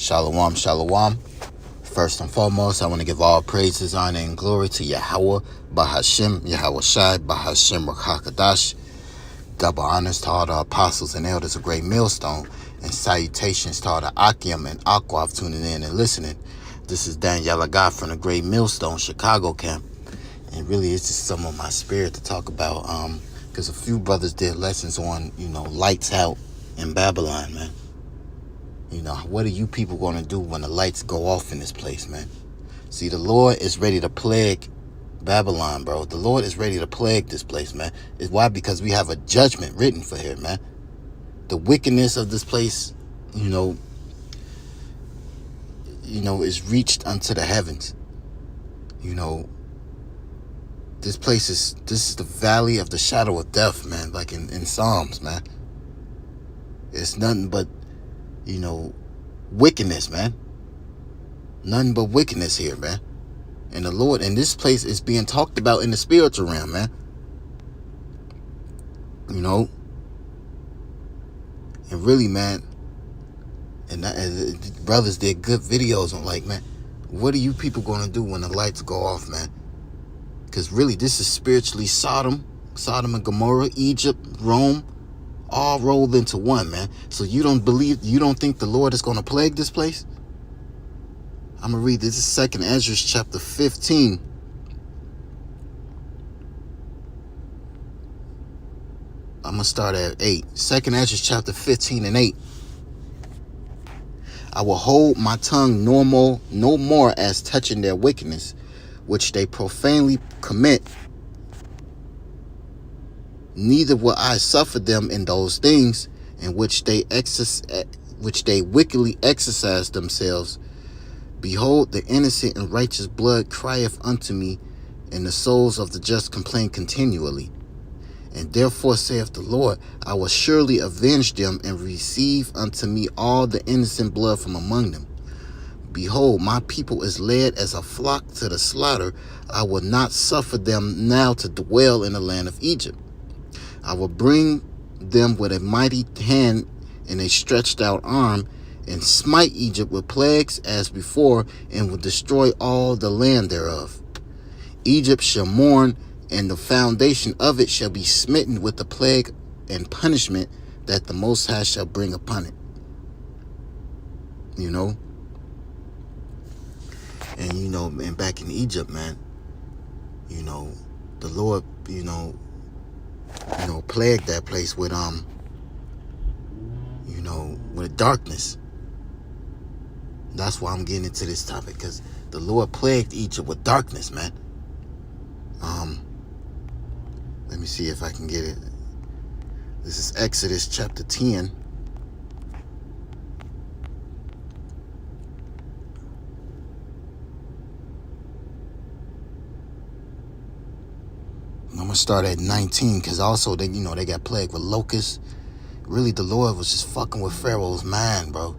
Shalom, shalom. First and foremost, I want to give all praises, honor, and glory to YAHAWAH, BAHASHAM, YAHAWASHI, BAHASHAM, QADASH. Double honors to all the apostles and elders of Great Millstone, and salutations to all the Akim and Aqua tuning in and listening. This is Dan Yalaga from the Great Millstone Chicago camp, and really it's just some of my spirit to talk about, because a few brothers did lessons on, lights out in Babylon, man. What are you people going to do when the lights go off in this place, man? See, the Lord is ready to plague Babylon, bro. The Lord is ready to plague this place, man. It's why? Because we have a judgment written for here, man. The wickedness of this place, is reached unto the heavens. This is the valley of the shadow of death, man, like in Psalms, man. It's nothing but wickedness, man. Nothing but wickedness here, man. And the Lord in this place is being talked about in the spiritual realm, man. And really, man, and brothers did good videos on, like, man, what are you people going to do when the lights go off, man? Because really, this is spiritually Sodom and Gomorrah, Egypt, Rome, all rolled into one, man. So you don't think the Lord is going to plague this place? I'm going to read this. This is 2nd Ezra chapter 15. I'm going to start at 8. 2nd Ezra chapter 15 and 8. I will hold my tongue no more as touching their wickedness, which they profanely commit. Neither will I suffer them in those things in which they wickedly exercise themselves. Behold, the innocent and righteous blood crieth unto me, and the souls of the just complain continually. And therefore saith the Lord, I will surely avenge them, and receive unto me all the innocent blood from among them. Behold, my people is led as a flock to the slaughter. I will not suffer them now to dwell in the land of Egypt. I will bring them with a mighty hand and a stretched out arm, and smite Egypt with plagues as before, and will destroy all the land thereof. Egypt shall mourn, and the foundation of it shall be smitten with the plague and punishment that the Most High shall bring upon it. And back in Egypt, man, the Lord, plagued that place with with darkness. That's why I'm getting into this topic, because the Lord plagued Egypt with darkness, man. Let me see if I can get it. This is Exodus chapter 10. I'm gonna start at 19, because also they got plagued with locusts. Really, the Lord was just fucking with Pharaoh's mind, bro.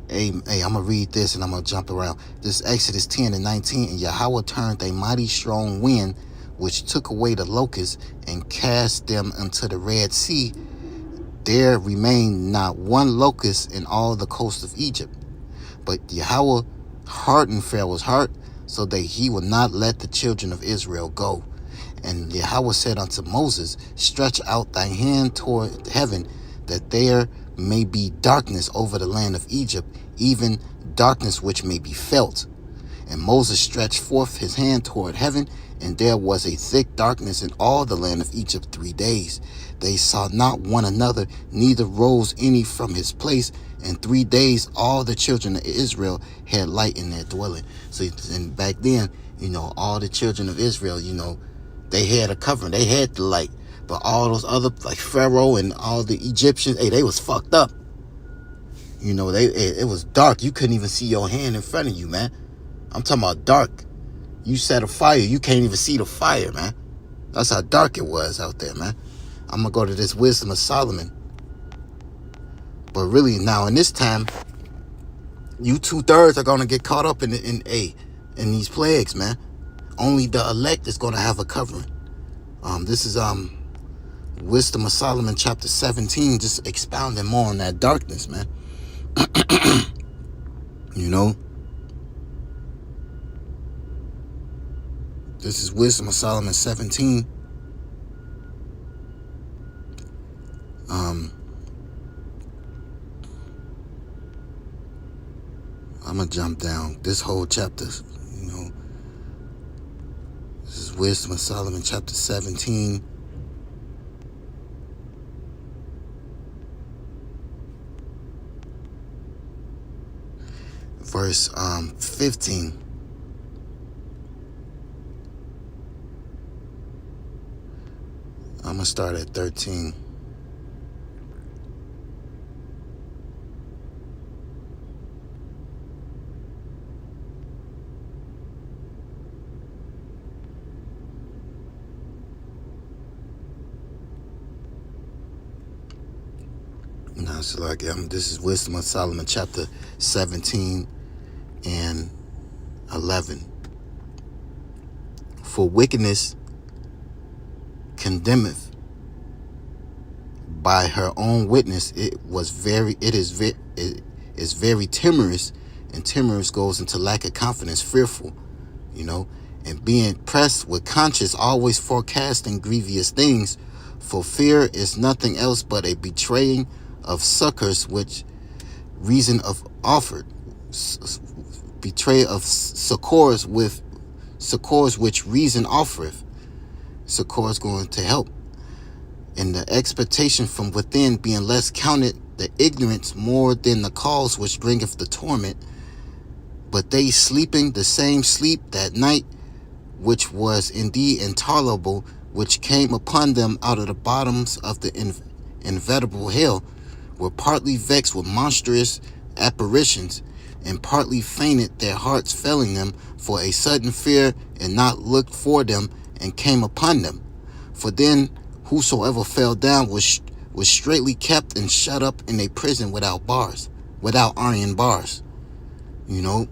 Hey, I'm gonna read this and I'm gonna jump around. This is Exodus 10 and 19. And Yahweh turned a mighty strong wind, which took away the locusts and cast them into the Red Sea. There remained not one locust in all the coast of Egypt. But Yahweh hardened Pharaoh's heart, so that he would not let the children of Israel go. And Yahweh said unto Moses, stretch out thy hand toward heaven, that there may be darkness over the land of Egypt, even darkness which may be felt. And Moses stretched forth his hand toward heaven, and there was a thick darkness in all the land of Egypt 3 days. They saw not one another, neither rose any from his place. And 3 days all the children of Israel had light in their dwelling. So, and back then, all the children of Israel, they had a covering. They had the light. But all those other, like Pharaoh and all the Egyptians, they was fucked up. It was dark. You couldn't even see your hand in front of you, man. I'm talking about dark. You set a fire, you can't even see the fire, man. That's how dark it was out there, man. I'm going to go to this Wisdom of Solomon. But really, now in this time, you 2/3 are going to get caught up in these plagues, man. Only the elect is going to have a covering. This is Wisdom of Solomon chapter 17, just expounding more on that darkness, man. You know, this is Wisdom of Solomon 17. I'm gonna jump down this whole chapter. You know, this is Wisdom of Solomon chapter 17. Verse 15. I'm gonna start at 13. Now, so like, this is Wisdom of Solomon chapter 17 and 11. For wickedness condemneth by her own witness, it is very timorous, and timorous goes into lack of confidence, fearful, you know, and being pressed with conscience, always forecasting grievous things. For fear is nothing else but a betraying of succors which reason of offered, betray of succors which reason offereth. Succors going to help, and the expectation from within being less counted the ignorance more than the cause which bringeth the torment. But they sleeping the same sleep that night, which was indeed intolerable, which came upon them out of the bottoms of the inevitable hell, were partly vexed with monstrous apparitions, and partly fainted, their hearts failing them for a sudden fear, and not looked for them, and came upon them. For then whosoever fell down was straitly kept and shut up in a prison without iron bars. You know,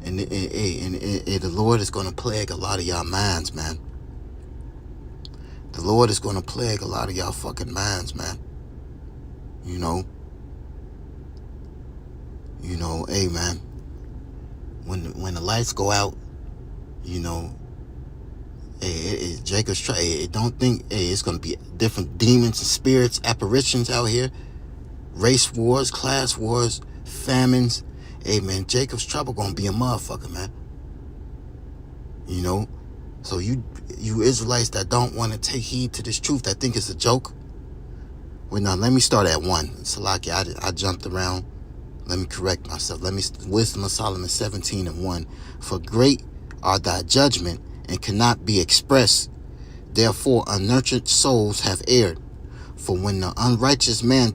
and the Lord is going to plague a lot of y'all minds, man. The Lord is going to plague a lot of y'all fucking minds, man. You know, hey, man, when the lights go out, you know, hey, Jacob's try. Hey, don't think, hey, it's gonna be different demons and spirits, apparitions out here, race wars, class wars, famines. Hey, man, Jacob's trouble gonna be a motherfucker, man. You know, so you Israelites that don't want to take heed to this truth, that think it's a joke. Well, now let me start at 1. Salaki, I jumped around. Let me correct myself. Wisdom of Solomon 17 and 1. For great are thy judgment, and cannot be expressed. Therefore unnurtured souls have erred. For when the unrighteous man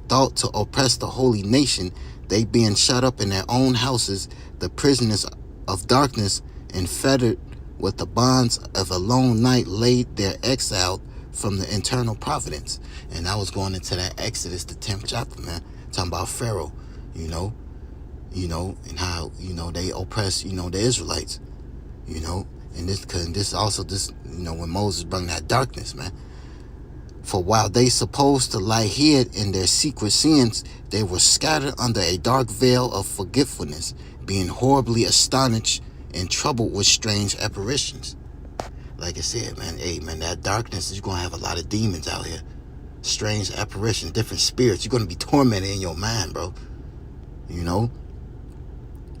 thought to oppress the holy nation, they being shut up in their own houses, the prisoners of darkness, and fettered with the bonds of a lone night, laid their exile from the eternal providence. And I was going into that Exodus, the 10th chapter, man, talking about Pharaoh, you know, and how, they oppress, the Israelites, and this, when Moses brought that darkness, man. For while they supposed to lie hid in their secret sins, they were scattered under a dark veil of forgetfulness, being horribly astonished and troubled with strange apparitions. Like I said, man, hey, man, that darkness, you're going to have a lot of demons out here. Strange apparitions, different spirits. You're going to be tormented in your mind, bro. The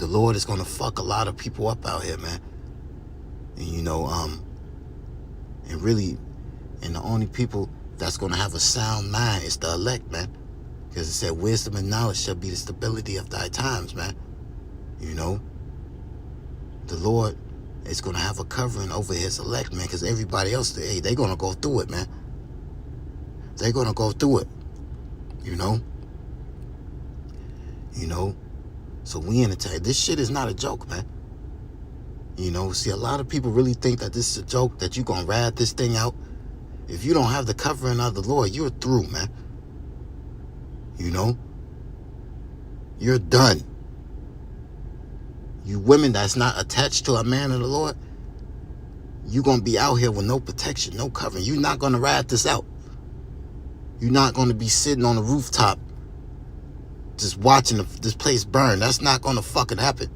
Lord is going to fuck a lot of people up out here, man. And, and the only people that's going to have a sound mind is the elect, man. Because it said wisdom and knowledge shall be the stability of thy times, man. The Lord is going to have a covering over his elect, man, because everybody else, hey, they're going to go through it, man. They're going to go through it, So we in a time. This shit is not a joke, man. See, a lot of people really think that this is a joke, that you're going to ride this thing out. If you don't have the covering of the Lord, you're through, man. You're done. You women that's not attached to a man of the Lord, you're going to be out here with no protection, no covering. You're not going to ride this out. You're not going to be sitting on the rooftop just watching this place burn. That's not gonna fucking happen.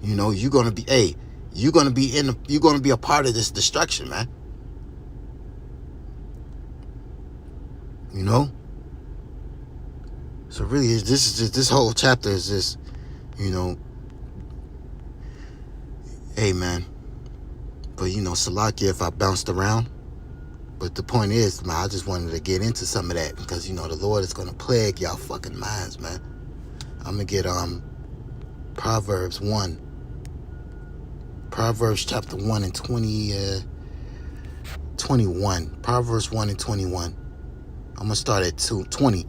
You know, you're gonna be you're gonna be a part of this destruction, man. You know? So really, this whole chapter is just, you know, hey, man. But, you know, Salakia if I bounced around. But the point is, man, I just wanted to get into some of that because, you know, the Lord is going to plague y'all fucking minds, man. I'm going to get Proverbs 1. Proverbs chapter 1 and 21. Proverbs 1 and 21. I'm going to start at 20.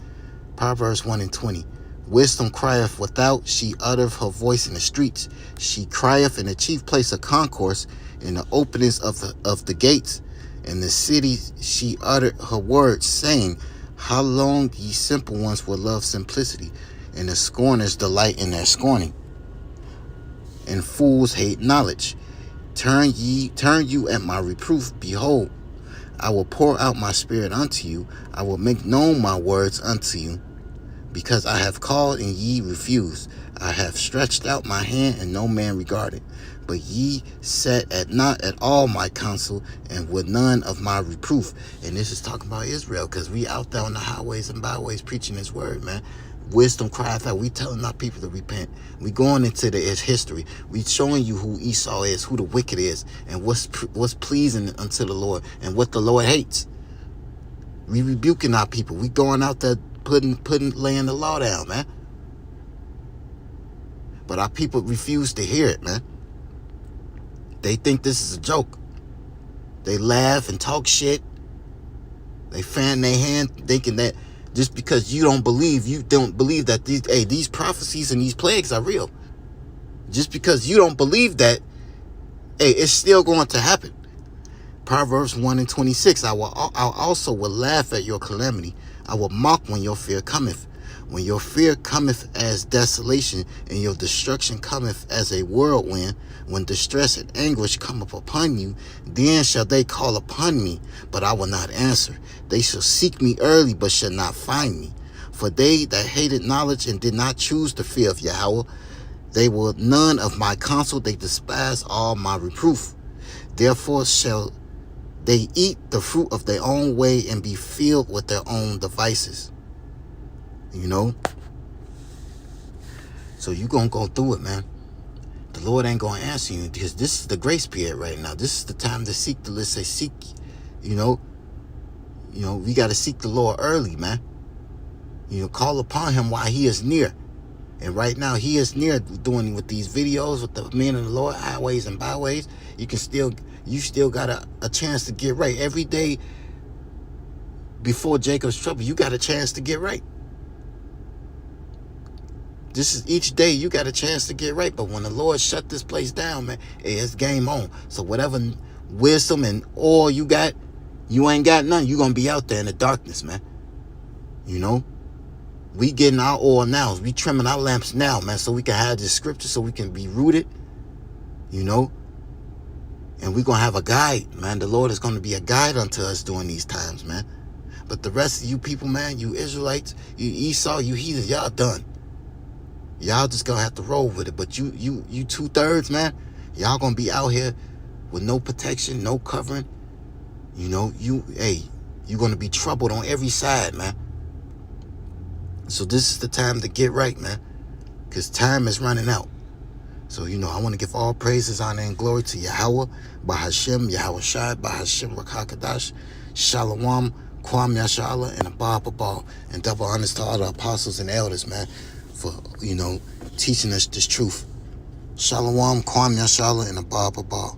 Proverbs 1 and 20. Wisdom crieth without, she uttereth her voice in the streets. She crieth in the chief place of concourse, in the openings of the gates. In the city she uttered her words, saying, how long ye simple ones will love simplicity, and the scorners delight in their scorning. And fools hate knowledge. Turn you at my reproof. Behold, I will pour out my spirit unto you. I will make known my words unto you. Because I have called and ye refused. I have stretched out my hand and no man regarded. But ye sat at not at all my counsel and would none of my reproof. And this is talking about Israel, because we out there on the highways and byways preaching his word, man. Wisdom crieth out. We telling our people to repent. We going into its history. We showing you who Esau is, who the wicked is, and what's pleasing unto the Lord and what the Lord hates. We rebuking our people. We going out there laying the law down, man. But our people refuse to hear it, man. They think this is a joke. They laugh and talk shit. They fan their hand thinking that just because you don't believe that these prophecies and these plagues are real. Just because you don't believe that, it's still going to happen. Proverbs 1 and 26. I also will laugh at your calamity. I will mock when your fear cometh. When your fear cometh as desolation, and your destruction cometh as a whirlwind, when distress and anguish come upon you, then shall they call upon me, but I will not answer. They shall seek me early, but shall not find me. For they that hated knowledge and did not choose the fear of Yahweh, they were none of my counsel. They despise all my reproof. Therefore shall they eat the fruit of their own way and be filled with their own devices. You know? So you going to go through it, man. The Lord ain't going to answer you, because this is the grace period right now. This is the time to seek the Lord. Say seek, you know, we got to seek the Lord early, man. You know, call upon him while he is near. And right now he is near, doing with these videos with the men of the Lord, highways and byways. You still got a chance to get right. Every day before Jacob's trouble, you got a chance to get right. This is each day you got a chance to get right. But when the Lord shut this place down, man, it's game on. So whatever wisdom and oil you got, you ain't got none. You're going to be out there in the darkness, man. You know? We getting our oil now. We trimming our lamps now, man, so we can have this scripture, so we can be rooted, you know? And we're going to have a guide, man. The Lord is going to be a guide unto us during these times, man. But the rest of you people, man, you Israelites, you Esau, you heathens, y'all done. Y'all just gonna have to roll with it. But you 2/3, man, y'all gonna be out here with no protection, no covering. You know, you're gonna be troubled on every side, man. So this is the time to get right, man, because time is running out. So, you know, I want to give all praises, honor, and glory to Yahawah, BAHASHAM, YAHAWASHI, BAHASHAM, RAWCHAA, QADASH, Shalom, Kwam Yashala, and Abba, and double honors to all the apostles and elders, man, for, you know, teaching us this truth. Shalom, Kwam Yashala, and Abba.